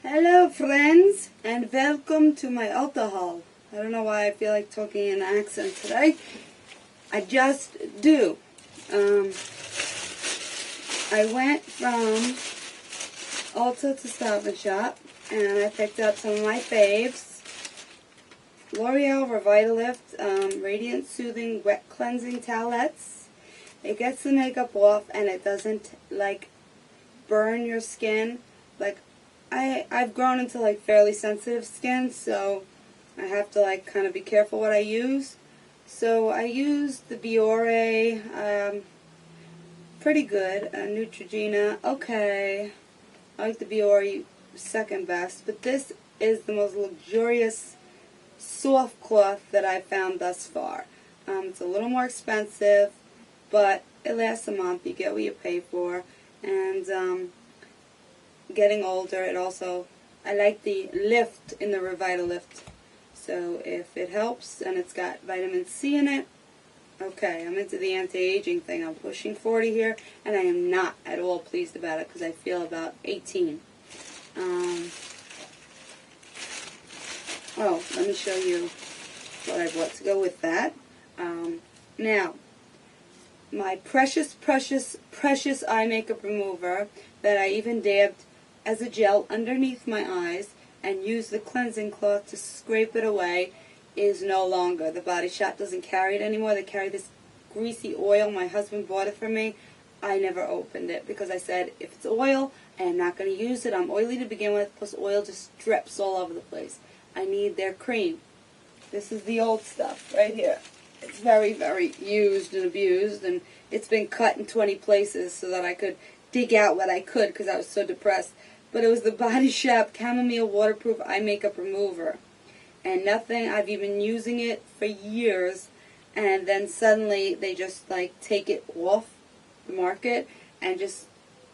Hello friends, and welcome to my Ulta haul. I don't know why I feel like talking in an accent today. I just do. I went from Ulta to Stop and Shop, and I picked up some of my faves. L'Oreal Revitalift Radiant Soothing Wet Cleansing Towelettes. It gets the makeup off, and it doesn't, burn your skin. I've grown into, fairly sensitive skin, so I have to, kind of be careful what I use. So I used the Biore, pretty good. Neutrogena, okay. I like the Biore second best, but this is the most luxurious soft cloth that I've found thus far. It's a little more expensive, but it lasts a month. You get what you pay for, and getting older, I like the lift in the Revitalift. So if it helps and it's got vitamin C in it, okay, I'm into the anti-aging thing. I'm pushing 40 here, and I am not at all pleased about it because I feel about 18. Oh, let me show you what I bought to go with that. Now, my precious, precious, precious eye makeup remover that I even dabbed as a gel underneath my eyes and used the cleansing cloth to scrape it away is no longer. The Body Shop doesn't carry it anymore. They carry this greasy oil. My husband bought it for me. I never opened it because I said, if it's oil, I am not going to use it. I'm oily to begin with, plus oil just drips all over the place. I need their cream. This is the old stuff right here. It's very, very used and abused, and it's been cut in 20 places so that I could dig out what I could because I was so depressed. But it was the Body Shop Chamomile Waterproof Eye Makeup Remover. And nothing, I've been using it for years, and then suddenly they just take it off the market and just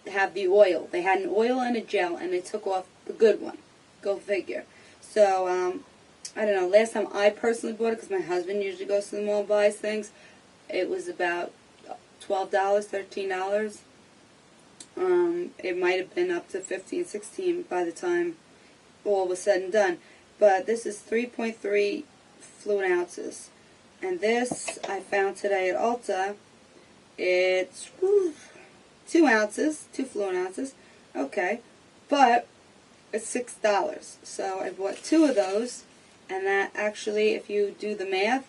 have the oil. They had an oil and a gel, and they took off the good one. Go figure. So, I don't know, last time I personally bought it, because my husband usually goes to the mall and buys things, it was about $12, $13. It might have been up to 15, 16 by the time all was said and done. But this is 3.3 fluid ounces. And this I found today at Ulta. It's 2 ounces, 2 fluid ounces. Okay. But it's $6. So I bought 2 of those. And that actually, if you do the math,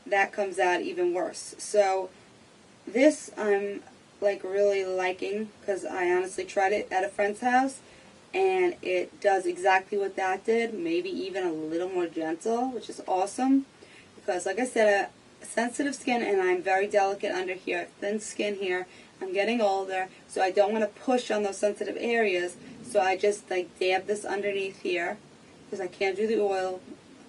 that comes out even worse. So this I'm really liking, because I honestly tried it at a friend's house, and it does exactly what that did, maybe even a little more gentle, which is awesome, because like I said, sensitive skin, and I'm very delicate under here, thin skin here. I'm getting older, so I don't want to push on those sensitive areas, so I just dab this underneath here, because I can't do the oil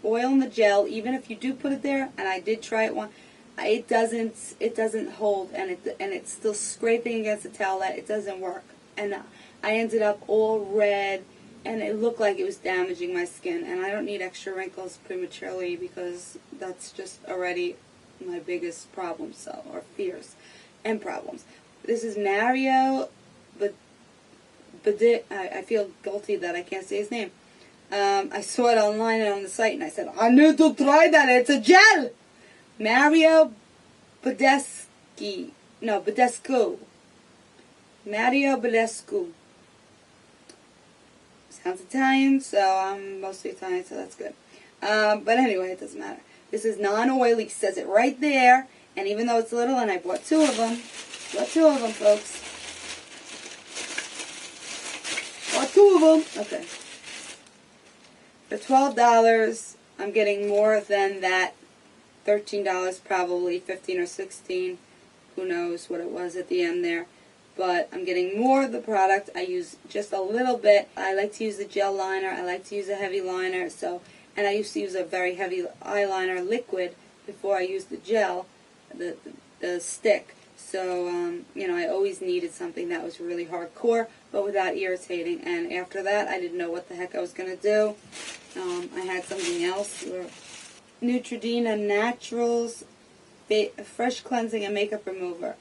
and the gel. Even if you do put it there, and I did try it once, it doesn't hold, and it's still scraping against the towelette. It doesn't work, and I ended up all red, and it looked like it was damaging my skin. And I don't need extra wrinkles prematurely, because that's just already my biggest problem, or fears and problems. This is Mario, but I feel guilty that I can't say his name. I saw it online and on the site, and I said, I need to try that. It's a gel. Mario Badescu. Mario Badescu. Sounds Italian, so I'm mostly Italian, so that's good. But anyway, it doesn't matter. This is non-oily, says it right there, and even though it's little, and I bought 2 of them. Bought 2 of them, folks. Bought 2 of them. Okay. For $12, I'm getting more than that. $13 probably, 15 or 16, who knows what it was at the end there, but I'm getting more of the product. I use just a little bit. I like to use the gel liner, I like to use a heavy liner, and I used to use a very heavy eyeliner liquid before I used the gel, the stick, so, I always needed something that was really hardcore, but without irritating, and after that, I didn't know what the heck I was going to do. I had something else, Neutrogena Naturals Fresh Cleansing and Makeup Remover.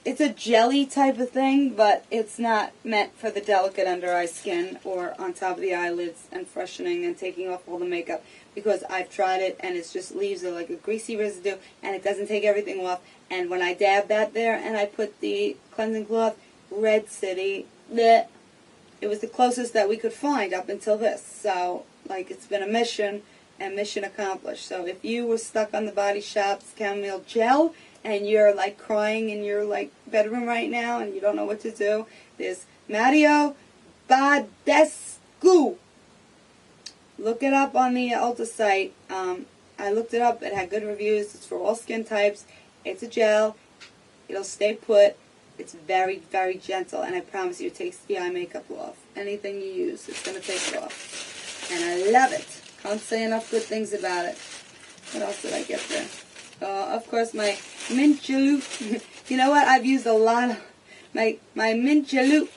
it's a jelly type of thing, but it's not meant for the delicate under eye skin or on top of the eyelids and freshening and taking off all the makeup, because I've tried it and it just leaves like a greasy residue and it doesn't take everything off. And when I dab that there and I put the cleansing cloth, Red City, bleh, it was the closest that we could find up until this. So, like, it's been a mission and mission accomplished. So if you were stuck on the Body Shop's chamomile gel and you're like crying in your like bedroom right now and you don't know what to do, there's Mario Badescu. Look it up on the Ulta site. I looked it up. It had good reviews. It's for all skin types. It's a gel. It'll stay put. It's very, very gentle, and I promise you it takes the eye makeup off. Anything you use, it's going to take it off. And I love it. Can't say enough good things about it. What else did I get there? Of course, my Mint Jaloop. You know what? I've used a lot of my Mint Jaloop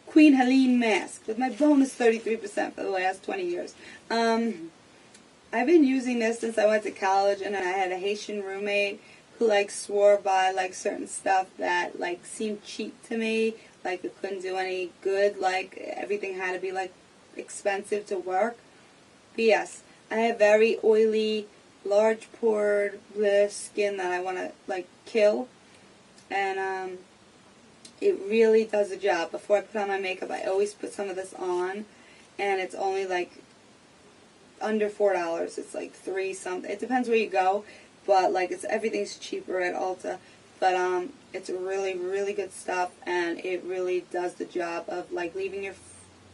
Queen Helene mask with my bonus 33% for the last 20 years. I've been using this since I went to college, and I had a Haitian roommate who like swore by like certain stuff that like seemed cheap to me, like it couldn't do any good, like everything had to be like expensive to work. But yes, I have very oily, large pored skin that I want to like kill, and it really does the job. Before I put on my makeup, I always put some of this on, and it's only like under $4. It's like $3 something. It depends where you go, but like everything's cheaper at Ulta. But it's really, really good stuff, and it really does the job of like leaving your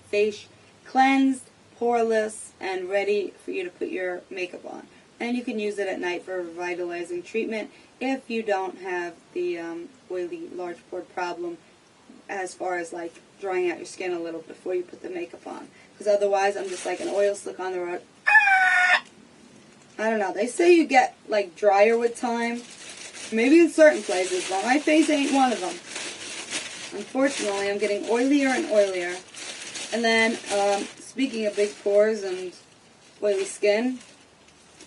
face cleansed, poreless, and ready for you to put your makeup on. And you can use it at night for a revitalizing treatment if you don't have the oily, large pored problem, as far as like drying out your skin a little before you put the makeup on. Because otherwise, I'm just like an oil slick on the road. I don't know. They say you get like drier with time. Maybe in certain places, but my face ain't one of them. Unfortunately, I'm getting oilier and oilier. And then, speaking of big pores and oily skin,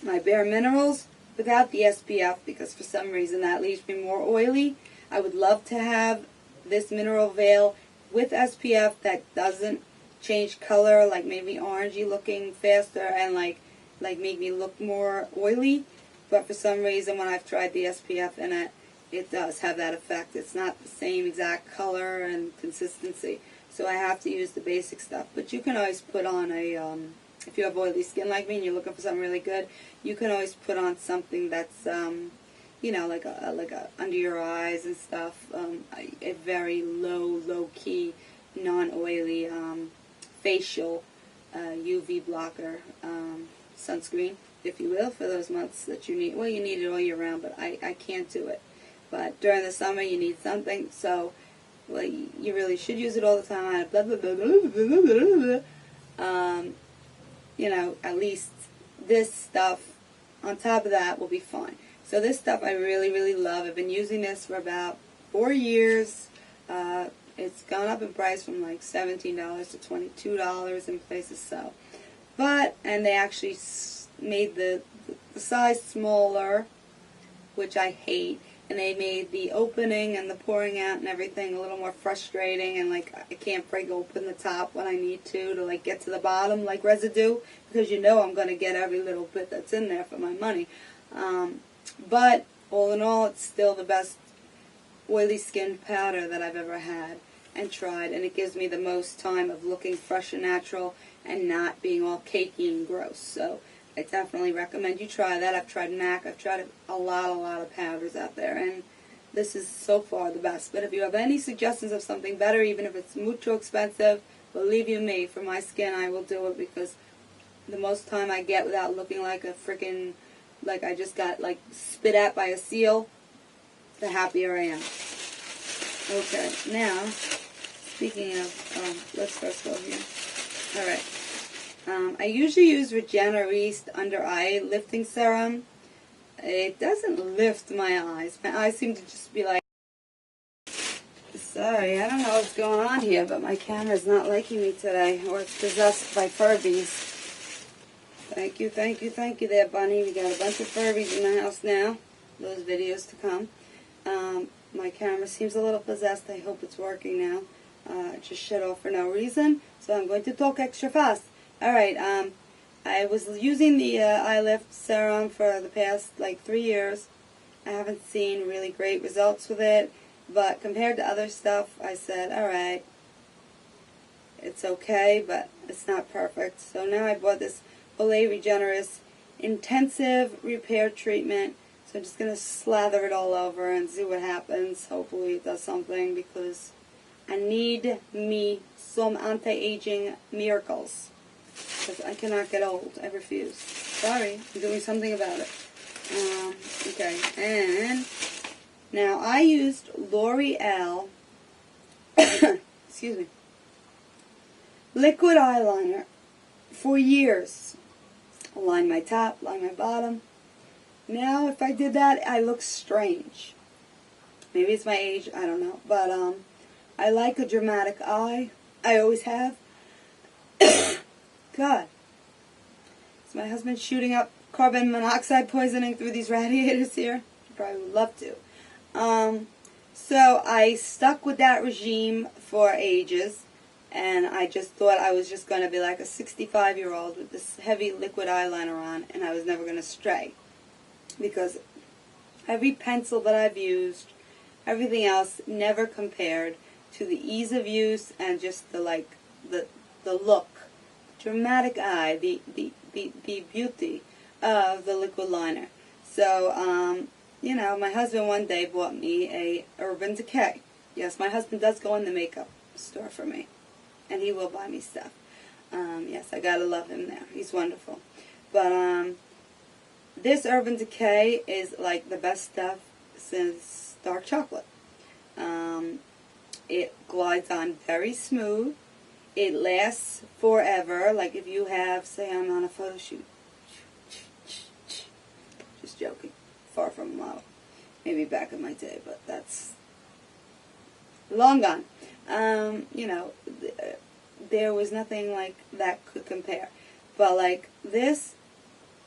my Bare Minerals without the SPF, because for some reason that leaves me more oily. I would love to have this mineral veil with SPF that doesn't change color, like maybe orangey looking faster and like make me look more oily. But for some reason when I've tried the SPF in it, it does have that effect. It's not the same exact color and consistency. So I have to use the basic stuff. But you can always put on a, if you have oily skin like me and you're looking for something really good, you can always put on something that's, you know, like a under your eyes and stuff. A very low key, non-oily facial UV blocker sunscreen, if you will, for those months that you need. Well, you need it all year round, but I can't do it. But during the summer, you need something. So, well, you really should use it all the time. Blah, blah, blah, blah, blah, blah, blah. You know, at least this stuff on top of that will be fine. So this stuff I really, really love. I've been using this for about 4 years. It's gone up in price from like $17 to $22 in places. So, and they actually made the size smaller, which I hate. And they made the opening and the pouring out and everything a little more frustrating, and like I can't break open the top when I need to like get to the bottom like residue, because you know I'm going to get every little bit that's in there for my money. But all in all, it's still the best oily skin powder that I've ever had and tried, and it gives me the most time of looking fresh and natural and not being all cakey and gross. So I definitely recommend you try that. I've tried MAC. I've tried a lot of powders out there, and this is so far the best. But if you have any suggestions of something better, even if it's mucho expensive, believe you me, for my skin, I will do it, because the most time I get without looking like a freaking, like I just got like spit at by a seal, the happier I am. Okay, now, speaking of, let's first go here. Alright. I usually use Regenerist Under Eye Lifting Serum. It doesn't lift my eyes. My eyes seem to just be like... Sorry, I don't know what's going on here, but my camera's not liking me today, or it's possessed by Furbies. Thank you there, Bunny. We got a bunch of Furbies in the house now. Those videos to come. My camera seems a little possessed. I hope it's working now. It just shut off for no reason, so I'm going to talk extra fast. Alright, I was using the eye lift serum for the past like 3 years. I haven't seen really great results with it, but compared to other stuff, I said, alright, it's okay, but it's not perfect. So now I bought this Olay Regenerist Intensive Repair Treatment. So I'm just going to slather it all over and see what happens. Hopefully it does something, because I need me some anti-aging miracles. Because I cannot get old. I refuse. Sorry, I'm doing something about it. Okay, and now I used L'Oreal, excuse me, liquid eyeliner for years. Line my top, line my bottom. Now, if I did that, I look strange. Maybe it's my age, I don't know. But I like a dramatic eye. I always have. God. Is my husband shooting up carbon monoxide poisoning through these radiators here? He probably would love to. So I stuck with that regime for ages. And I just thought I was just going to be like a 65-year-old with this heavy liquid eyeliner on, and I was never going to stray. Because every pencil that I've used, everything else never compared to the ease of use and just the look, dramatic eye, the beauty of the liquid liner. So, you know, my husband one day bought me a Urban Decay. Yes, my husband does go in the makeup store for me. And he will buy me stuff. Yes, I gotta love him there. He's wonderful. But this Urban Decay is like the best stuff since dark chocolate. It glides on very smooth. It lasts forever. Like if you have, say I'm on a photo shoot. Just joking. Far from a model. Maybe back in my day, but that's long gone. You know, there was nothing like that could compare. But like this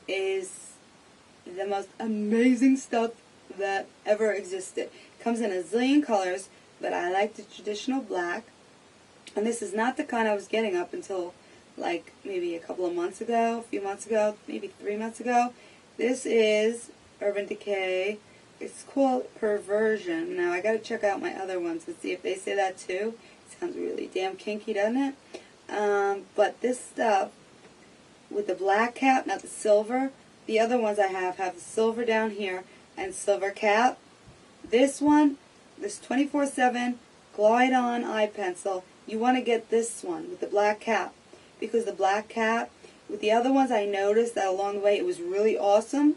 is the most amazing stuff that ever existed. It comes in a zillion colors, but I like the traditional black. And this is not the kind I was getting up until like maybe a couple of months ago, a few months ago, maybe 3 months ago. This is Urban Decay. It's called Perversion. Now I gotta check out my other ones and see if they say that too. It sounds really damn kinky, doesn't it? But this stuff with the black cap, not the silver. The other ones I have the silver down here and silver cap. This one, this 24/7 glide on eye pencil, you want to get this one with the black cap, because the black cap, with the other ones I noticed that along the way it was really awesome,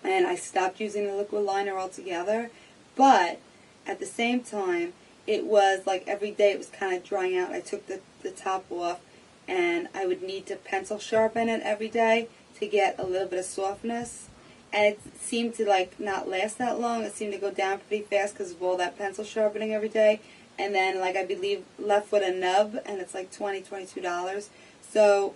and I stopped using the liquid liner altogether. But at the same time, it was like every day it was kind of drying out. I took the top off, and I would need to pencil sharpen it every day to get a little bit of softness. And it seemed to like not last that long. It seemed to go down pretty fast because of all that pencil sharpening every day. And then like I believe left with a nub, and it's like $22. So,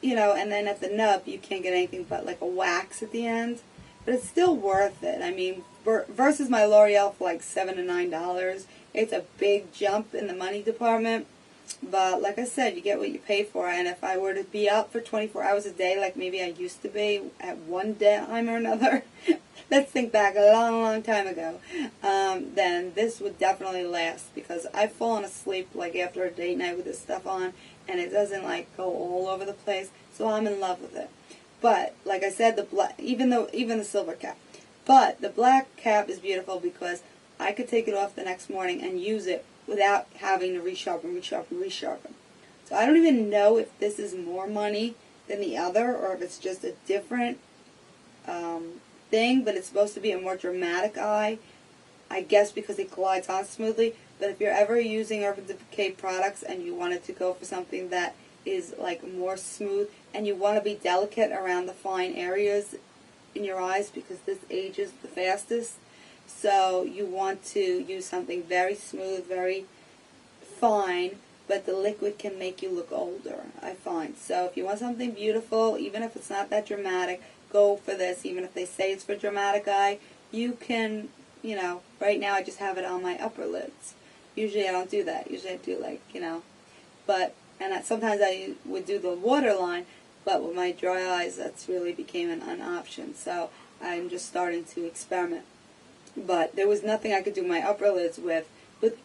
you know, and then at the nub you can't get anything but like a wax at the end. But it's still worth it. I mean, versus my L'Oreal for like $7 to $9, it's a big jump in the money department. But like I said, you get what you pay for. And if I were to be up for 24 hours a day, like maybe I used to be at one time or another, let's think back a long, long time ago, then this would definitely last, because I've fallen asleep like after a date night with this stuff on, and it doesn't like go all over the place. So I'm in love with it. But like I said, the black, even the silver cap. But the black cap is beautiful because I could take it off the next morning and use it without having to resharpen. So I don't even know if this is more money than the other, or if it's just a different thing, but it's supposed to be a more dramatic eye, I guess, because it glides on smoothly. But if you're ever using Urban Decay products and you wanted to go for something that is like more smooth, and you want to be delicate around the fine areas in your eyes, because this ages the fastest, so you want to use something very smooth, very fine, but the liquid can make you look older, I find. So if you want something beautiful, even if it's not that dramatic, go for this. Even if they say it's for dramatic eye, you can you know, right now I just have it on my upper lids. Usually I don't do that. Usually I do like, you know, but, and sometimes I would do the waterline, but with my dry eyes, that's really became an option. So I'm just starting to experiment. But there was nothing I could do my upper lids with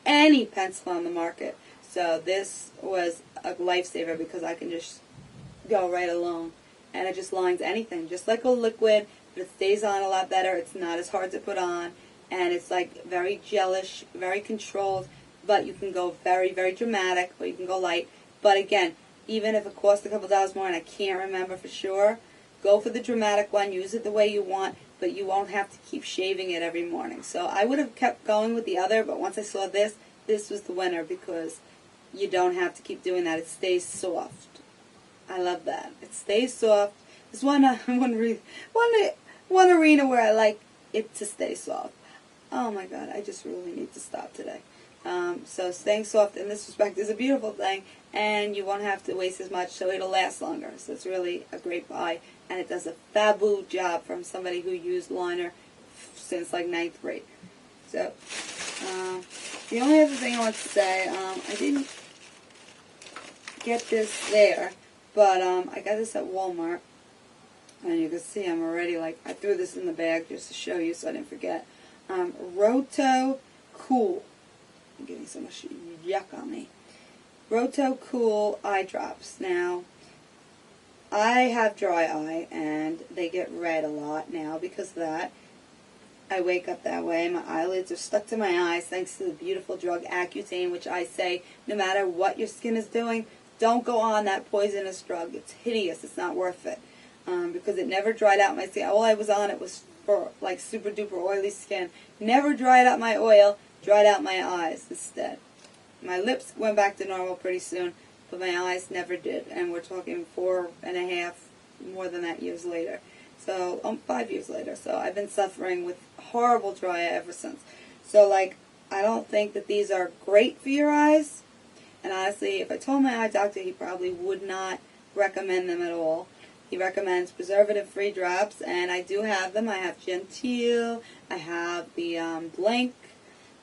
any pencil on the market. So this was a lifesaver because I can just go right along. And it just lines anything, just like a liquid, but it stays on a lot better. It's not as hard to put on, and it's like very gelish, very controlled, but you can go very, very dramatic, or you can go light. But again, even if it costs a couple dollars more and I can't remember for sure, go for the dramatic one, use it the way you want, but you won't have to keep shaving it every morning. So I would have kept going with the other, but once I saw this was the winner because you don't have to keep doing that. It stays soft. I love that. It stays soft. There's one arena where I like it to stay soft. Oh my God, I just really need to stop today. So staying soft in this respect is a beautiful thing, and you won't have to waste as much, so it'll last longer. So it's really a great buy, and it does a fabu job from somebody who used liner since like 9th grade. So the only other thing I want to say, I didn't get this there, but I got this at Walmart, and you can see I'm already like, I threw this in the bag just to show you so I didn't forget. Roto Cool. I'm getting so much yuck on me. Roto Cool eye drops. Now, I have dry eye, and they get red a lot now because of that. I wake up that way. My eyelids are stuck to my eyes thanks to the beautiful drug Accutane, which I say no matter what your skin is doing, don't go on that poisonous drug. It's hideous. It's not worth it because it never dried out my skin. All I was on it was for like super duper oily skin. Never dried out my oil, dried out my eyes instead. My lips went back to normal pretty soon, but my eyes never did. And we're talking 4.5, more than that, years later. So, 5 years later. So I've been suffering with horrible dry eye ever since. So, like, I don't think that these are great for your eyes. And honestly, if I told my eye doctor, he probably would not recommend them at all. He recommends preservative-free drops, and I do have them. I have Gentile, I have the Blink,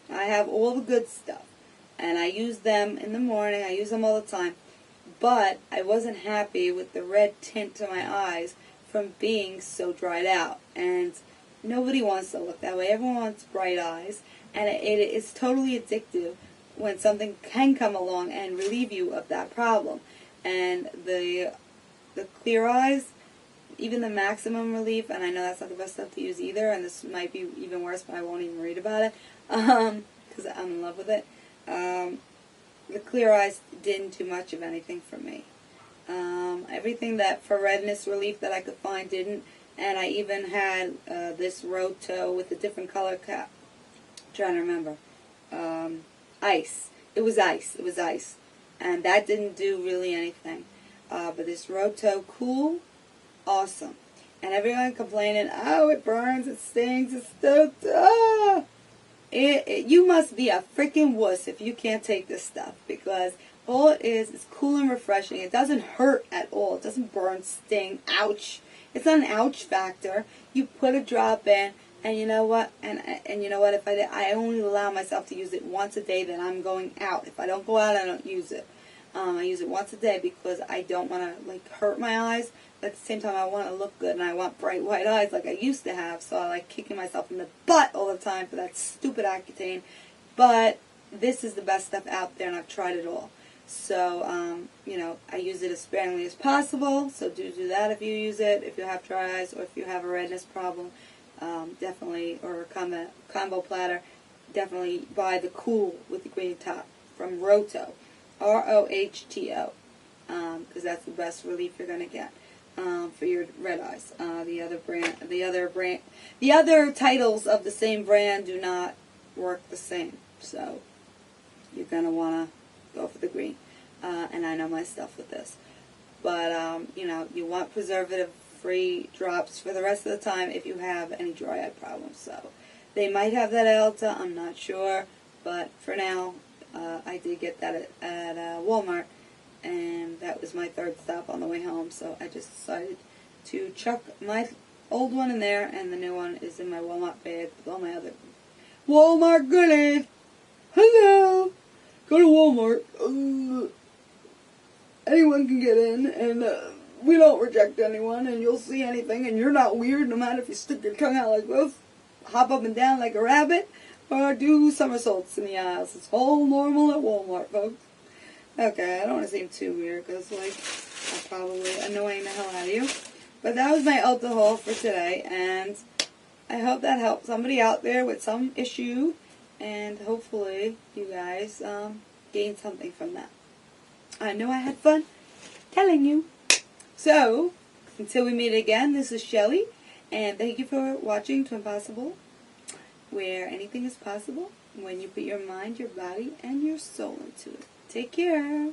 I have all the good stuff. And I use them in the morning. I use them all the time. But I wasn't happy with the red tint to my eyes from being so dried out. And nobody wants to look that way. Everyone wants bright eyes. And it is totally addictive when something can come along and relieve you of that problem. And the clear eyes, even the maximum relief, and I know that's not the best stuff to use either, and this might be even worse, but I won't even read about it, because I'm in love with it. The clear eyes didn't do much of anything for me. Everything that for redness relief that I could find didn't, and I even had this Roto with a different color cap. I'm trying to remember. Ice. It was ice. And that didn't do really anything. But this Roto Cool, awesome. And everyone complaining, oh, it burns, it stings, it's so, you must be a freaking wuss if you can't take this stuff, because all it is cool and refreshing. It doesn't hurt at all. It doesn't burn, sting, ouch. It's not an ouch factor. You put a drop in, and you know what? And you know what? If I only allow myself to use it once a day, then I'm going out. If I don't go out, I don't use it. I use it once a day because I don't want to like hurt my eyes. But at the same time, I want to look good and I want bright white eyes like I used to have. So I like kicking myself in the butt all the time for that stupid Accutane. But this is the best stuff out there, and I've tried it all. So, you know, I use it as sparingly as possible. So do that if you use it, if you have dry eyes or if you have a redness problem. Definitely, or a combo platter, definitely buy the Cool with the green top from Roto. Rohto, because that's the best relief you're going to get for your red eyes. The other titles of the same brand do not work the same, so you're going to want to go for the green. And I know my stuff with this, but you know, you want preservative-free drops for the rest of the time if you have any dry eye problems. So they might have that at Ulta, I'm not sure, but for now. I did get that at Walmart, and that was my third stop on the way home, so I just decided to chuck my old one in there, and the new one is in my Walmart bag with all my other Walmart goodies. Hello. Go to Walmart. Anyone can get in, and we don't reject anyone, and you'll see anything, and you're not weird no matter if you stick your tongue out like this, hop up and down like a rabbit, or do somersaults in the aisles. It's all normal at Walmart, folks. Okay, I don't want to seem too weird, because, like, I'm probably annoying the hell out of you. But that was my Ulta haul for today, and I hope that helped somebody out there with some issue, and hopefully you guys gained something from that. I know I had fun telling you. So, until we meet again, this is Shelly, and thank you for watching Twin Possible, where anything is possible when you put your mind, your body, and your soul into it. Take care.